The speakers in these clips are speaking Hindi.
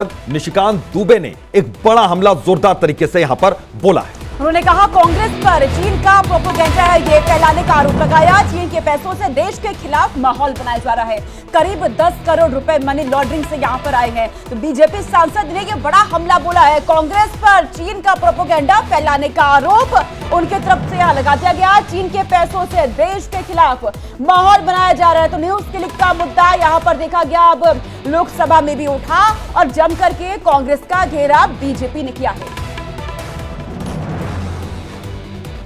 निशिकांत दुबे ने एक बड़ा हमला जोरदार तरीके से यहां पर बोला है। उन्होंने कहा कांग्रेस पर चीन का प्रोपेगेंडा है, ये फैलाने का आरोप लगाया। चीन के पैसों से देश के खिलाफ माहौल बनाया जा रहा है। करीब 10 करोड़ रुपए मनी लॉन्ड्रिंग से यहां पर आए हैं। तो बीजेपी सांसद ने ये बड़ा हमला बोला है। कांग्रेस पर चीन का प्रोपेगेंडा फैलाने का आरोप उनके तरफ से यहां लगा दिया गया। चीन के पैसों से देश के खिलाफ माहौल बनाया जा रहा है। तो न्यूज क्लिक का मुद्दा यहां पर देखा गया, अब लोकसभा में भी उठा और जम करके कांग्रेस का घेरा बीजेपी ने किया है।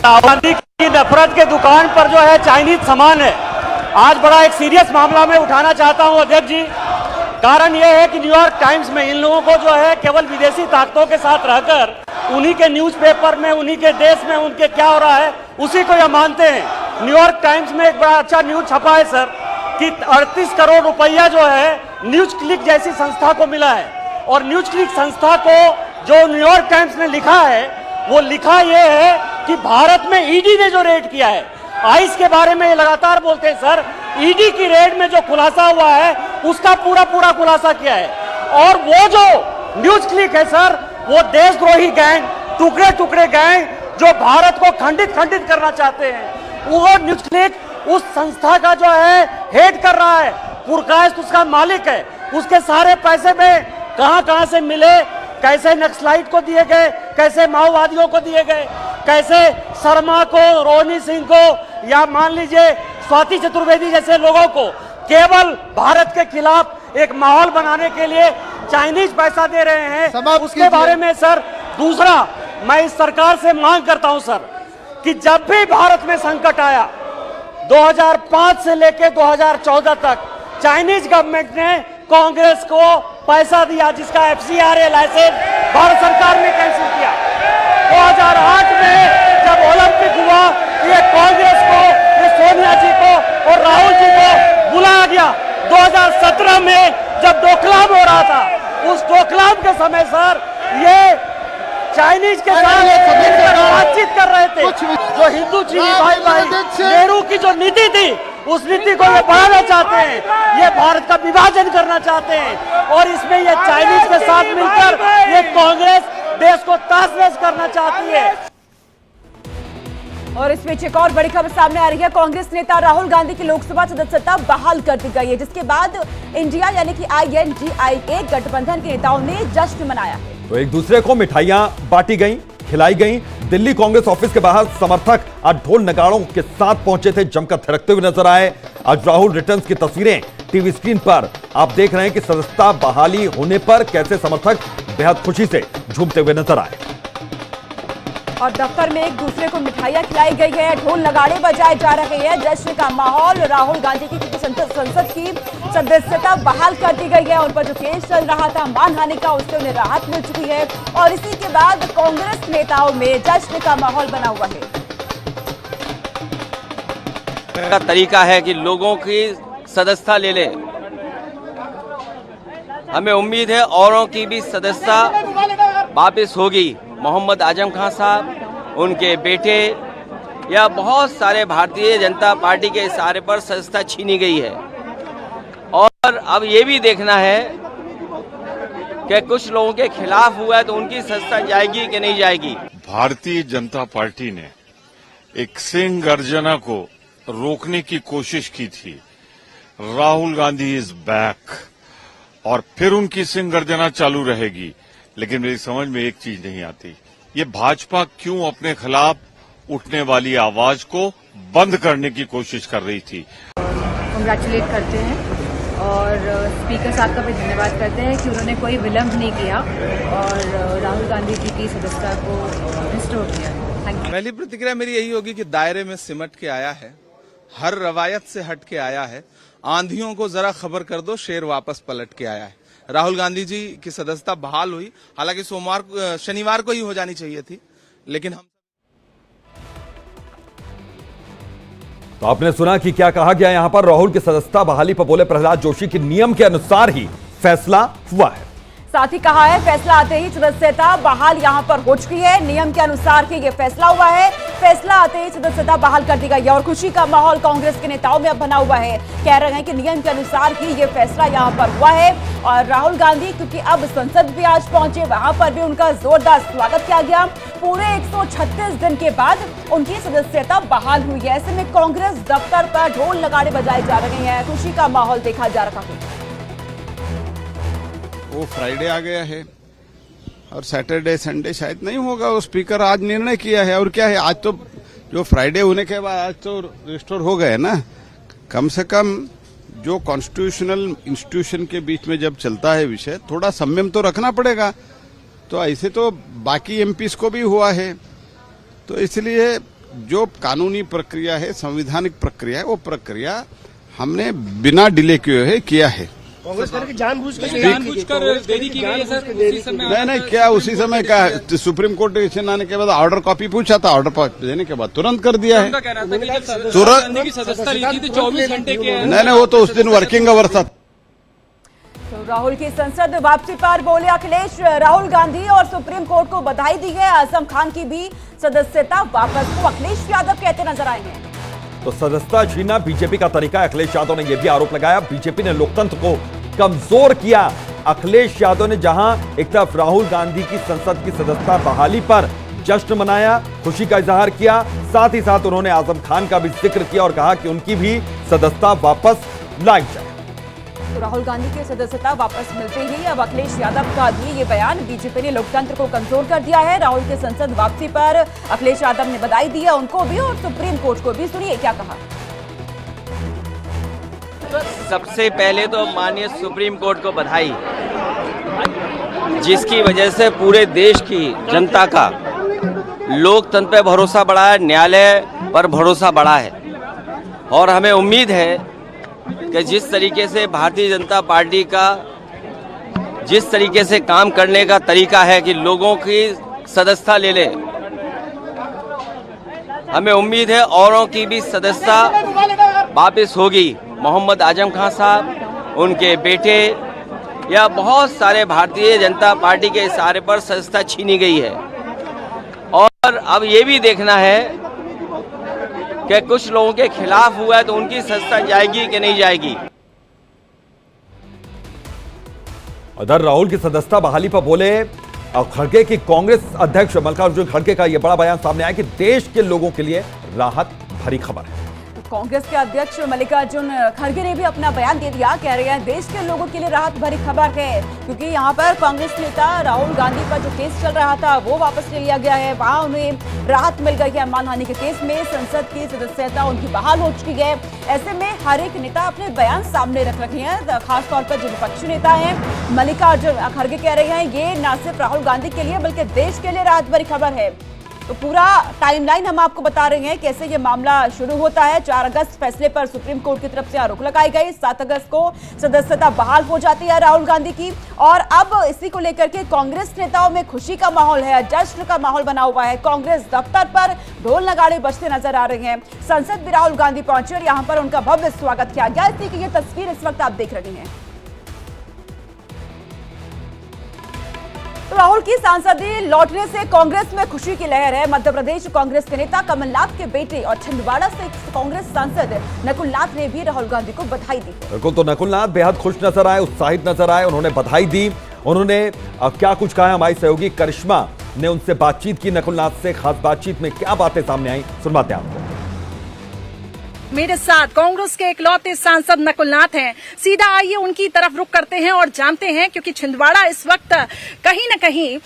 आबादी की नफरत के दुकान पर जो है चाइनीज सामान है, आज बड़ा एक सीरियस मामला में उठाना चाहता हूं अध्यक्ष जी। कारण यह है कि न्यूयॉर्क टाइम्स में इन लोगों को जो है केवल विदेशी ताकतों के साथ रहकर उन्हीं के न्यूज़पेपर में, उन्हीं के देश में उनके क्या हो रहा है उसी को यह मानते हैं। न्यूयॉर्क टाइम्स में एक बड़ा अच्छा न्यूज छपा है सर कि 38 करोड़ रुपया जो है न्यूज क्लिक जैसी संस्था को मिला है। और न्यूज क्लिक संस्था को जो न्यूयॉर्क टाइम्स ने लिखा है, वो लिखा यह है कि भारत में ईडी ने जो रेड किया है, आइस के बारे में ये लगातार बोलते हैं सर, ईडी की रेड में जो खुलासा हुआ है उसका पूरा खुलासा किया है। और वो जो न्यूज क्लिक है सर, वो देशद्रोही गैंग, टुकड़े गैंग जो भारत को खंडित करना चाहते हैं, वो न्यूज क्लिक उस संस्था का जो है हेड कर रहा है, पुरकायस्त उसका मालिक है। उसके सारे पैसे में कहां से मिले, कैसे नक्सलाइट को दिए गए, कैसे माओवादियों को दिए गए, कैसे शर्मा को, रोहिणी सिंह को या मान लीजिए स्वाति चतुर्वेदी जैसे लोगों को केवल भारत के खिलाफ एक माहौल बनाने के लिए चाइनीज पैसा दे रहे हैं, उसके बारे में सर। दूसरा, मैं इस सरकार से मांग करता हूं सर कि जब भी भारत में संकट आया 2005 से लेकर 2014 तक चाइनीज गवर्नमेंट ने कांग्रेस को पैसा दिया, जिसका FCRA लाइसेंस भारत सरकार ने कैंसिल किया। 2008 में जब ओलंपिक हुआ, ये कांग्रेस को, ये सोनिया जी को और राहुल जी को बुलाया गया। 2017 में जब डोकलाम हो रहा था, उस डोकलाम के समय सर ये चाइनीज के साथ बातचीत कर रहे थे। जो हिंदू चीनी भाई नेहरू की जो नीति थी, उस नीति को ये बढ़ाना चाहते हैं, ये भारत का विभाजन करना चाहते हैं। और इसमें ये चाइनीज के साथ मिलकर ये कांग्रेस देश को तहस-नहस करना चाहती है। और इस बीच एक और बड़ी खबर सामने आ रही है। कांग्रेस नेता राहुल गांधी की लोकसभा सदस्यता बहाल कर दी गई है, जिसके बाद इंडिया यानी कि INDIA गठबंधन के नेताओं ने जश्न मनाया है। तो एक दूसरे को मिठाइयां बांटी गई, खिलाई गई। दिल्ली कांग्रेस ऑफिस के बाहर समर्थक आज ढोल नगाड़ों के साथ पहुंचे थे, जमकर थिरकते हुए नजर आए। आज राहुल रिटर्न्स की तस्वीरें टीवी स्क्रीन पर आप देख रहे हैं कि सदस्यता बहाली होने पर कैसे समर्थक बेहद खुशी से झूमते हुए नजर आए। और दफ्तर में एक दूसरे को मिठाइयां खिलाई गई है, ढोल नगाड़े बजाए जा रहे हैं, जश्न का माहौल। राहुल गांधी की संसद की सदस्यता बहाल कर दी गई है। उन पर जो केस चल रहा था मानहानि का, उससे उन्हें राहत मिल चुकी है। और इसी के बाद कांग्रेस नेताओं में जश्न का माहौल बना हुआ है। का तरीका है कि लोगों की सदस्यता ले लें। हमें उम्मीद है औरों की भी सदस्यता वापस होगी। मोहम्मद आजम खान साहब, उनके बेटे या बहुत सारे भारतीय जनता पार्टी के इशारे पर सदस्यता छीनी गई है। और अब ये भी देखना है कि कुछ लोगों के खिलाफ हुआ है तो उनकी सदस्यता जाएगी कि नहीं जाएगी। भारतीय जनता पार्टी ने एक सिंह गर्जना को रोकने की कोशिश की थी। राहुल गांधी इज बैक, और फिर उनकी सिंह गर्जना चालू रहेगी। लेकिन मेरी समझ में एक चीज नहीं आती, ये भाजपा क्यों अपने खिलाफ उठने वाली आवाज को बंद करने की कोशिश कर रही थी। कांग्रेचुलेट करते हैं और स्पीकर साहब का भी धन्यवाद करते हैं कि उन्होंने कोई विलंब नहीं किया और राहुल गांधी जी की सदस्यता को रिस्टोर किया। Thank you. पहली प्रतिक्रिया मेरी यही होगी कि दायरे में सिमट के आया है, हर रवायत से हट के आया है। आंधियों को जरा खबर कर दो, शेर वापस पलट के आया है। राहुल गांधी जी की सदस्यता बहाल हुई, हालांकि शनिवार को ही हो जानी चाहिए थी, लेकिन हम तो आपने सुना कि क्या कहा गया यहां पर। राहुल की सदस्यता बहाली पर बोले प्रहलाद जोशी कि नियम के अनुसार ही फैसला हुआ है। साथ ही कहा है फैसला आते ही सदस्यता बहाल यहां पर हो चुकी है, नियम के अनुसार ही ये फैसला हुआ है। फैसला आते ही सदस्यता बहाल कर दी गई है और खुशी का माहौल कांग्रेस के नेताओं में अब बना हुआ है। कह रहे हैं कि नियम के अनुसार ही ये फैसला यहाँ पर हुआ है और राहुल गांधी क्योंकि अब संसद भी आज पहुंचे, वहां पर भी उनका जोरदार स्वागत किया गया। पूरे 136 दिन के बाद उनकी सदस्यता बहाल हुई है। ऐसे में कांग्रेस दफ्तर पर ढोल नगाड़े बजाए जा रहे हैं, खुशी का माहौल देखा जा रहा है। वो फ्राइडे आ गया है और सैटरडे संडे शायद नहीं होगा। वो स्पीकर आज निर्णय किया है और क्या है, आज तो जो फ्राइडे होने के बाद आज तो रिस्टोर हो गए ना। कम से कम जो कॉन्स्टिट्यूशनल इंस्टीट्यूशन के बीच में जब चलता है विषय, थोड़ा संयम तो रखना पड़ेगा। तो ऐसे तो बाकी एमपीज को भी हुआ है। तो इसलिए जो कानूनी प्रक्रिया है, संवैधानिक प्रक्रिया है, वो प्रक्रिया हमने बिना डिले किया है। कांग्रेस जानबूझकर देरी की गई है सर। उसी समय नहीं क्या उसी समय का सुप्रीम कोर्ट डिसीजन आने के बाद ऑर्डर कॉपी पूछा था, ऑर्डर देने के बाद तुरंत कर दिया है। तुरंत की सदस्यता ली थी तो 24 घंटे के नहीं वो तो उस दिन वर्किंग आवर था। तो राहुल की संसद वापसी पर बोले अखिलेश, राहुल गांधी और सुप्रीम कोर्ट को बधाई दी है। आजम खान की भी सदस्यता वापस को अखिलेश यादव कहते नजर आए हैं। तो सदस्यता छीनना बीजेपी का तरीका है। अखिलेश यादव ने यह भी आरोप लगाया बीजेपी ने लोकतंत्र को कमजोर किया। अखिलेश यादव ने जहां एक तरफ राहुल गांधी की संसद की सदस्यता बहाली पर जश्न मनाया, खुशी का इजहार किया, साथ ही साथ उन्होंने आजम खान का भी जिक्र किया और कहा कि उनकी भी सदस्यता वापस लाई जाए। तो राहुल गांधी की सदस्यता वापस मिलते ही अब अखिलेश यादव का भी ये बयान, बीजेपी ने लोकतंत्र को कमजोर कर दिया है। राहुल के संसद वापसी पर अखिलेश यादव ने बधाई दी है उनको भी और सुप्रीम कोर्ट को भी। सुनिए क्या कहा। सबसे पहले तो माननीय सुप्रीम कोर्ट को बधाई, जिसकी वजह से पूरे देश की जनता का लोकतंत्र पर भरोसा बढ़ा है, न्यायालय पर भरोसा बढ़ा है। और हमें उम्मीद है कि जिस तरीके से भारतीय जनता पार्टी का जिस तरीके से काम करने का तरीका है कि लोगों की सदस्यता ले ले, हमें उम्मीद है औरों की भी सदस्यता वापस होगी। मोहम्मद आजम खान साहब, उनके बेटे या बहुत सारे भारतीय जनता पार्टी के इशारे पर सदस्यता छीनी गई है। और अब ये भी देखना है कि कुछ लोगों के खिलाफ हुआ है तो उनकी सदस्यता जाएगी कि नहीं जाएगी। उधर राहुल की सदस्यता बहाली पर बोले खड़गे की कांग्रेस अध्यक्ष मल्लिकार्जुन खड़गे का यह बड़ा बयान सामने आया कि देश के लोगों के लिए राहत भरी खबर है। कांग्रेस के अध्यक्ष मल्लिकार्जुन खड़गे ने भी अपना बयान दे दिया। कह रहे हैं देश के लोगों के लिए राहत भरी खबर है क्योंकि यहाँ पर कांग्रेस नेता राहुल गांधी पर जो केस चल रहा था वो वापस ले लिया गया है। वहां उन्हें राहत मिल गई है। मानहानि के केस में संसद की सदस्यता उनकी बहाल हो चुकी है। ऐसे में हर एक नेता अपने बयान सामने रख रहे हैं, खासतौर पर जो विपक्षी नेता है मल्लिकार्जुन खड़गे कह रहे हैं ये न सिर्फ राहुल गांधी के लिए बल्कि देश के लिए राहत भरी खबर है। तो पूरा टाइमलाइन हम आपको बता रहे हैं कैसे ये मामला शुरू होता है। 4 अगस्त फैसले पर सुप्रीम कोर्ट की तरफ से आरोप लगाई गई। 7 अगस्त को सदस्यता बहाल हो जाती है राहुल गांधी की और अब इसी को लेकर के कांग्रेस नेताओं में खुशी का माहौल है, जश्न का माहौल बना हुआ है। कांग्रेस दफ्तर पर ढोल नगाड़े बजते नजर आ रहे हैं। संसद भी राहुल गांधी पहुंचे और यहाँ पर उनका भव्य स्वागत किया गया। इसी की ये तस्वीर इस वक्त आप देख रहे हैं। राहुल की सांसदी लौटने से कांग्रेस में खुशी की लहर है। मध्य प्रदेश कांग्रेस के नेता कमलनाथ के बेटे और छिंदवाड़ा से कांग्रेस सांसद नकुलनाथ ने भी राहुल गांधी को बधाई दी। बिल्कुल, तो नकुलनाथ बेहद खुश नजर आए, उत्साहित नजर आए, उन्होंने बधाई दी। उन्होंने क्या कुछ कहा, हमारी सहयोगी करिश्मा ने उनसे बातचीत की। नकुलनाथ से खास बातचीत में क्या बातें सामने आई, सुनवाते हैं आपको। मेरे साथ कांग्रेस के इकलौते सांसद नकुलनाथ हैं। सीधा आइए उनकी तरफ रुख करते हैं और जानते हैं क्योंकि छिंदवाड़ा इस वक्त कहीं न कहीं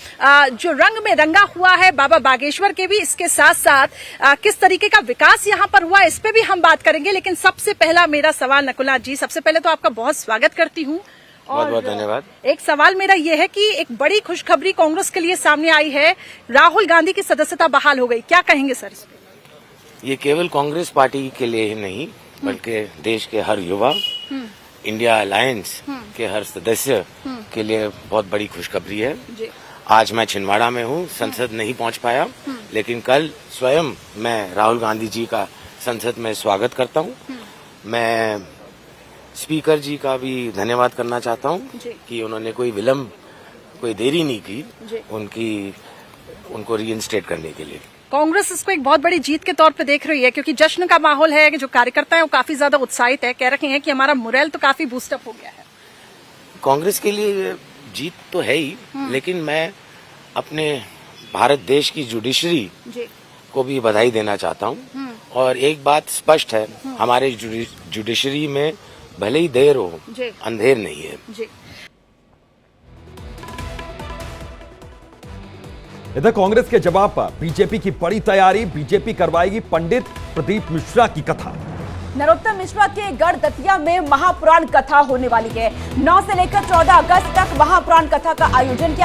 जो रंग में रंगा हुआ है बाबा बागेश्वर के भी, इसके साथ साथ किस तरीके का विकास यहाँ पर हुआ इस पे भी हम बात करेंगे। लेकिन सबसे पहला मेरा सवाल नकुलनाथ जी, सबसे पहले तो आपका बहुत स्वागत करती हूँ। बहुत बहुत धन्यवाद। एक सवाल मेरा ये है कि एक बड़ी खुशखबरी कांग्रेस के लिए सामने आई है, राहुल गांधी की सदस्यता बहाल हो गई, क्या कहेंगे सर इस पे? ये केवल कांग्रेस पार्टी के लिए ही नहीं बल्कि देश के हर युवा, इंडिया अलायंस के हर सदस्य के लिए बहुत बड़ी खुशखबरी है। आज मैं छिंदवाड़ा में हूँ, संसद नहीं पहुँच पाया, लेकिन कल स्वयं मैं राहुल गांधी जी का संसद में स्वागत करता हूँ। मैं स्पीकर जी का भी धन्यवाद करना चाहता हूँ कि उन्होंने कोई देरी नहीं की उनको रीइंस्टेट करने के लिए। कांग्रेस इसको एक बहुत बड़ी जीत के तौर पे देख रही है, क्योंकि जश्न का माहौल है कि जो कार्यकर्ता है वो काफी ज्यादा उत्साहित है, कह रहे हैं कि हमारा मोरल तो काफी बूस्टअप हो गया है। कांग्रेस के लिए ये जीत तो है ही, लेकिन मैं अपने भारत देश की जुडिशरी को भी बधाई देना चाहता हूँ। और एक बात स्पष्ट है, हमारे जुडिशरी में भले ही देर हो, अंधेर नहीं है। इधर कांग्रेस के जवाब पर बीजेपी की बड़ी तैयारी, बीजेपी करवाएगी पंडित प्रदीप मिश्रा की कथा। नरोत्तम मिश्रा के गढ़ दतिया में महापुराण कथा होने वाली है। 9 से लेकर 14 अगस्त तक महापुराण कथा का आयोजन किया